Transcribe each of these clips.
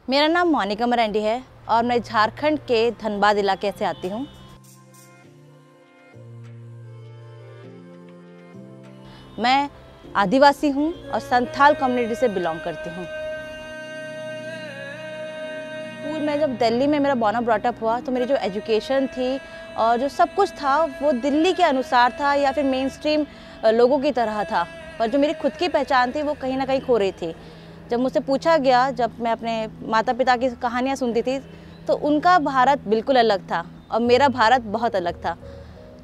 मेरा नाम मोनिका मरांडी है और मैं झारखंड के धनबाद इलाके से आती हूँ। मैं आदिवासी हूँ और संथाल कम्युनिटी से बिलोंग करती हूँ। स्कूल में जब दिल्ली में मेरा बॉर्न ब्रॉटअप हुआ तो मेरी जो एजुकेशन थी और जो सब कुछ था वो दिल्ली के अनुसार था या फिर मेन स्ट्रीम लोगों की तरह था, पर जो मेरी खुद की पहचान थी वो कहीं ना कहीं खो रही थी। जब मुझसे पूछा गया, जब मैं अपने माता पिता की कहानियाँ सुनती थी तो उनका भारत बिल्कुल अलग था और मेरा भारत बहुत अलग था।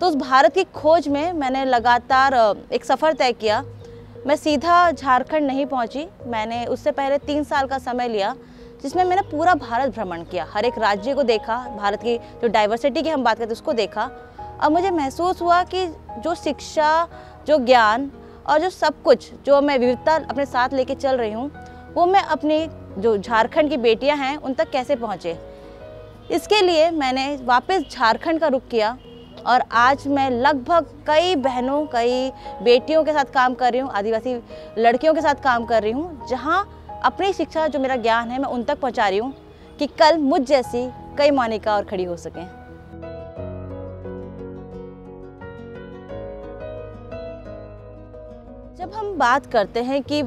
तो उस भारत की खोज में मैंने लगातार एक सफ़र तय किया। मैं सीधा झारखंड नहीं पहुंची, मैंने उससे पहले 3 साल का समय लिया जिसमें मैंने पूरा भारत भ्रमण किया, हर एक राज्य को देखा, भारत की जो डाइवर्सिटी की हम बात करते हैं उसको देखा। और मुझे महसूस हुआ कि जो शिक्षा, जो ज्ञान और जो सब कुछ जो मैं विविधता अपने साथ लेके चल रही हूँ वो मैं अपनी जो झारखंड की बेटियाँ हैं उन तक कैसे पहुँचे। इसके लिए मैंने वापस झारखंड का रुख किया और आज मैं लगभग कई बहनों, कई बेटियों के साथ काम कर रही हूँ, आदिवासी लड़कियों के साथ काम कर रही हूँ, जहाँ अपनी शिक्षा, जो मेरा ज्ञान है, मैं उन तक पहुँचा रही हूँ कि कल मुझ जैसी कई मोनिका और खड़ी हो सकें। जब हम बात करते हैं कि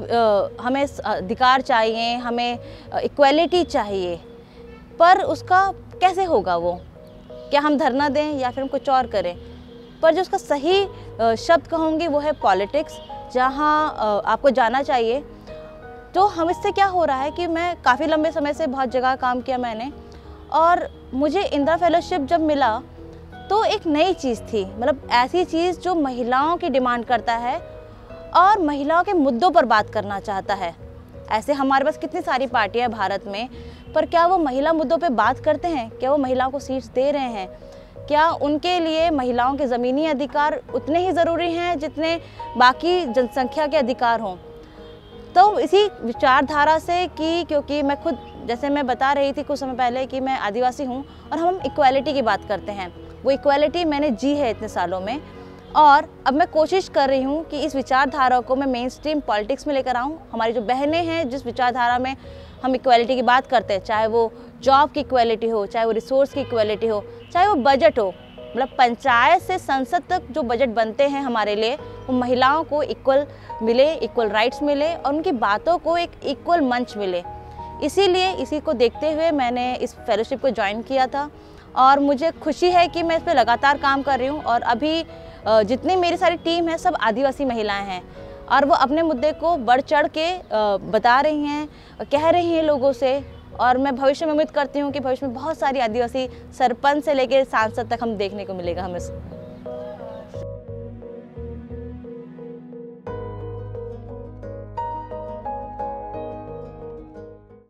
हमें अधिकार चाहिए, हमें इक्वलिटी चाहिए, पर उसका कैसे होगा वो? क्या हम धरना दें या फिर हम कुछ और करें? पर जो उसका सही शब्द कहूँगी वो है पॉलिटिक्स, जहाँ आपको जाना चाहिए। तो हम इससे क्या हो रहा है कि मैं काफ़ी लंबे समय से बहुत जगह काम किया मैंने, और मुझे इंदिरा फेलोशिप जब मिला तो एक नई चीज़ थी, मतलब ऐसी चीज़ जो महिलाओं की डिमांड करता है और महिलाओं के मुद्दों पर बात करना चाहता है। ऐसे हमारे पास कितनी सारी पार्टियां हैं भारत में, पर क्या वो महिला मुद्दों पे बात करते हैं? क्या वो महिलाओं को सीट्स दे रहे हैं? क्या उनके लिए महिलाओं के ज़मीनी अधिकार उतने ही ज़रूरी हैं जितने बाकी जनसंख्या के अधिकार हों? तो इसी विचारधारा से कि क्योंकि मैं खुद, जैसे मैं बता रही थी कुछ समय पहले कि मैं आदिवासी हूँ और हम इक्वालिटी की बात करते हैं, वो इक्वालिटी मैंने जी है इतने सालों में, और अब मैं कोशिश कर रही हूँ कि इस विचारधारा को मैं मेन स्ट्रीम पॉलिटिक्स में लेकर आऊँ। हमारी जो बहनें हैं, जिस विचारधारा में हम इक्वालिटी की बात करते हैं, चाहे वो जॉब की इक्वालिटी हो, चाहे वो रिसोर्स की इक्वालिटी हो, चाहे वो बजट हो, मतलब पंचायत से संसद तक जो बजट बनते हैं हमारे लिए, वो महिलाओं को इक्वल मिले, इक्वल राइट्स मिले और उनकी बातों को एक इक्वल मंच मिले। इसीलिए इसी को देखते हुए मैंने इस फेलोशिप को ज्वाइन किया था और मुझे खुशी है कि मैं इस पर लगातार काम कर रही हूँ। और अभी जितनी मेरी सारी टीम है सब आदिवासी महिलाएं हैं और वो अपने मुद्दे को बढ़ चढ़ के बता रही हैं, कह रही हैं लोगों से। और मैं भविष्य में उम्मीद करती हूँ कि भविष्य में बहुत सारी आदिवासी सरपंच से लेकर सांसद तक हम देखने को मिलेगा हमें।